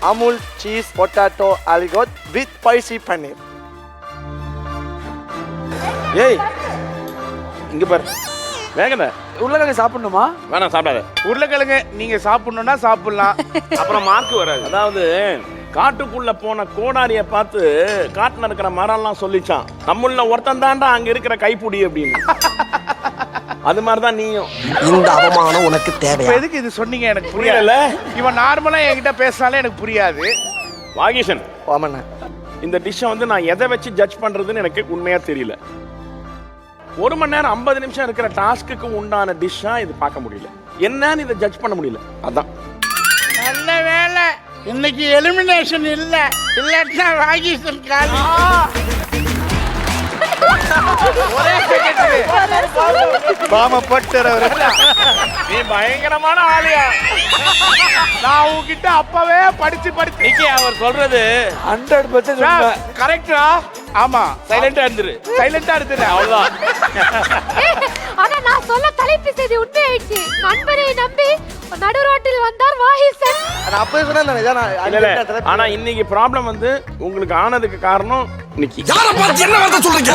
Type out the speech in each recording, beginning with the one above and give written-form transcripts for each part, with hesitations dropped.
Amul cheese potato aligot with spicy paneer. ஏய் இங்க பாரு வேகத உருளைக்கிழங்கு சாப்பிடணுமா? வேணாம் சாப்பிடாத. உருளைக்கிழங்கு நீங்க சாப்பிடணும்னா சாப்பிடலாம். அப்புறம் மார்க் வராது. அதாவது காட்டுக்குள்ள போன கோடாரிய பார்த்து காட்டுல இருக்கிற மரம்லாம் சொல்லிச்சான், நம்மள ஒருத்தன் தாண்டா அங்க இருக்கிற கைப்புடி அப்படின்னு. அது மாதிரிதான் நீயும். இந்த அவமானம் உனக்கு தேவையா? எதுக்கு இது சொன்னீங்க எனக்கு புரியல. இவன் நார்மலா என்கிட்ட பேசினாலே எனக்கு புரியாது. வாகீசன், ஆமாண்ணா. இந்த டிஷ்ஷை வந்து நான் எதை வச்சு ஜட்ஜ் பண்றதுன்னு எனக்கு உண்மையா தெரியல. 1 மணி நேரம் 50 நிமிஷம் இருக்கிற டாஸ்க்கு உண்டான டிஷ்ஷா இது பார்க்க முடியல. என்னன்னு இதை ஜட்ஜ் பண்ண முடியல. அதான் நல்ல வேலை இன்னைக்கு எலிமினேஷன் இல்ல, இல்லாட்டா ராகேஷன் காலி. ஒரே செகண்ட் பாம பட்டுறவர். நீ பயங்கரமான ஆளியா. நான் உங்ககிட்ட அப்பவே படிச்சு அவர் சொல்றது 100% கரெக்டா? ஆமா, சைலண்டா இருந்துரு. சைலண்டா இருந்துரு, அவ்வளவுதான். ஆனா நான் சொல்ல தலைப்பு செய்தி உண்மையாயிடுச்சு. நண்பரை நம்பி நடு ரோட்டில் வந்தார் வாகிசன். நான் அப்பவே சொன்னேன். இல்ல ஆனா இன்னைக்கு ப்ராப்ளம் வந்து உங்களுக்கு ஆனதுக்கு காரணம் நிக்கி. யாரை பார்த்து என்ன வார்த்தை சொல்றீங்க?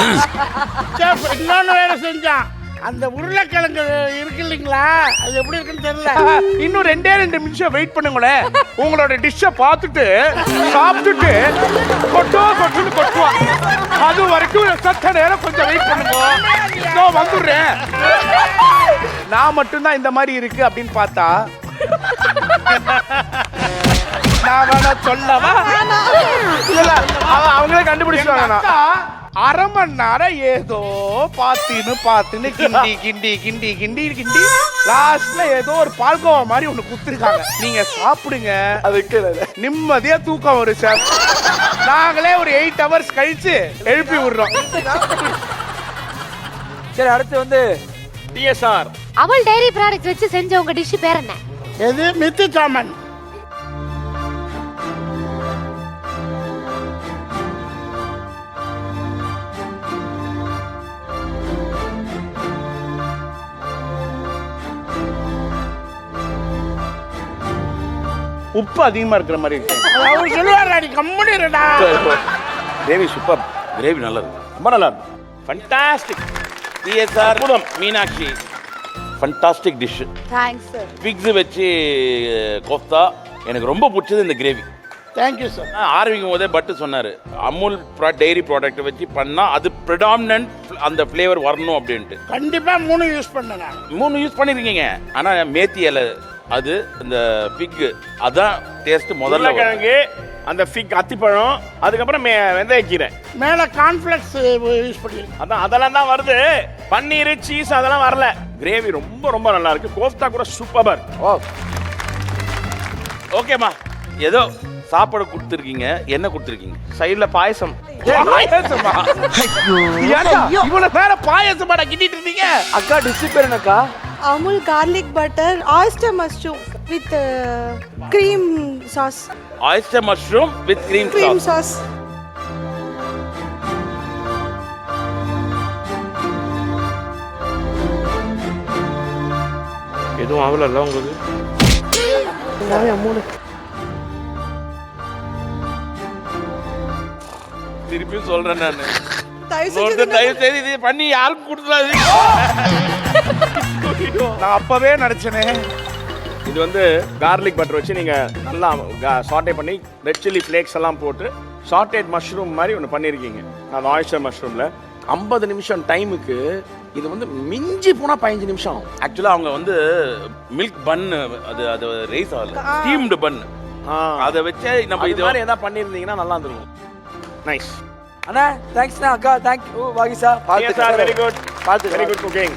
செஃப் இன்னொன்னு வேலை செஞ்சான். அந்த உருளைக்கிழங்கு இருக்கு இல்லைங்களா, அது எப்படி இருக்குன்னு தெரியல. இன்னும் 2 நிமிஷம் வெயிட் பண்ணுங்களேன். உங்களோட டிஷ்ஷை பார்த்துட்டு சாப்பிட்டுட்டு கொட்டுன்னு கொட்டுவான். அது வரைக்கும் சத்த நேரம் கொஞ்சம் வெயிட் பண்ணுங்க. நான் வந்துடுறேன். நான் மட்டும்தான் இந்த மாதிரி இருக்கு அப்படின்னு பார்த்தா நான் வேணா சொல்லவா? இல்ல அவங்களே கண்டுபிடிச்சாங்க. 1/2 மணி நேரம் ஏதோ பார்த்துன்னு கிண்டி லாஸ்ட்ல ஏதோ ஒரு பால்கோவா மாதிரி ஒண்ணு குத்துருக்காங்க. நீங்க சாப்பிடுங்க, அதுக்கு நிம்மதியா தூக்கம் வரும் சார். நாங்களே ஒரு 8 hours கழிச்சு எழுப்பி விடுறோம். சரி, அடுத்து வந்து டிஎஸ்ஆர் அமுல் டைரி ப்ராடக்ட்ஸ் வச்சு செஞ்ச உங்க டிஷ் பேர் என்ன? எது? மித்து சாமன். உப்பு அதிகமா இருக்கிற மாதிரி இருக்கு. அவர் சொல்லுவாரு கம்முனிடா. Gravy super. கிரேவி நல்லா இருக்கு, ரொம்ப நல்லா இருக்கு. ஃபண்டாஸ்டிக். டிஎஸ்ஆர் அற்புதம். Meenakshi fantastic dish. Thanks sir. Figs வச்சு கோஃப்தா எனக்கு ரொம்ப பிடிச்சது இந்த கிரேவி. Thank you sir. ஆரம்பிக்கும் போதே பட்டு சொன்னார், அமுல் டெய்ரி ப்ராடக்ட் வச்சு பண்ணால் அது ப்ரிடாமினன்ட் அந்த ஃப்ளேவர் வரணும் அப்படின்ட்டு. கண்டிப்பா 3 யூஸ் பண்ணேன். 3 யூஸ் பண்ணியிருக்கீங்க. ஆனால் மேத்தி இலை, அது இந்த ஃபிக், அதான் டேஸ்ட். முதல்ல கிழங்கு, அந்த ஃபிக், அத்திப்பழம், அதுக்கப்புறம் வெந்தயக்கீரை, மேல கார்ன்ஃப்ளெக்ஸ் யூஸ் பண்ணிருக்கேன். அதான் அதெல்லாம் தான் வருது. பன்னீர், சீஸ் அதெல்லாம் வரல. கிரேவி ரொம்ப ரொம்ப நல்லா இருக்கு. கோஃப்தா கூட சூப்பர். ஓகேம்மா, ஏதோ சாப்பாடு கொடுத்துருக்கீங்க. என்ன கொடுத்துருக்கீங்க? சைடுல பாயசம். இவ்வளவு நேரம் பாயசமாடா கிண்டிட்டு இருந்தீங்க? அக்கா டிஷ் பேர் என்னக்கா? Amul garlic butter, oyster mushroom with cream sauce. Oyster mushroom with cream sauce. எதுவும் ஆகல உங்களுக்கு? திருப்பியும் சொல்றேன் நான். தயவு தயவு செய்து இது பண்ணி யாருக்கும் கொடுத்துடாது. நான் அப்பவே நினைச்சேனே. இது வந்து கார்லிக் பட்டர் வச்சு நீங்க நல்லா சாட்டே பண்ணி ரெட் சில்லி ஃப்ளேக்ஸ் எல்லாம் போட்டு சாட்டேட் மஷ்ரூம் மாதிரி ஒன்று பண்ணியிருக்கீங்க. அது ஆயிஸ்டர் மஷ்ரூம்ல 50 நிமிஷம் டைமுக்கு இது வந்து மிஞ்சி போனா 15 நிமிஷம். ஆக்சுவலா அவங்க வந்து மில்க் பன், அது ரைஸ் ஆகல, ஸ்டீம்டு பன், அதை வச்சு நம்ம இது மாதிரி ஏதாவது பண்ணியிருந்தீங்கன்னா நல்லா இருந்திருக்கும். நைஸ் அண்ணா, தேங்க்ஸ்ண்ணா. அக்கா thank you. Vagisha, very good, very good cooking.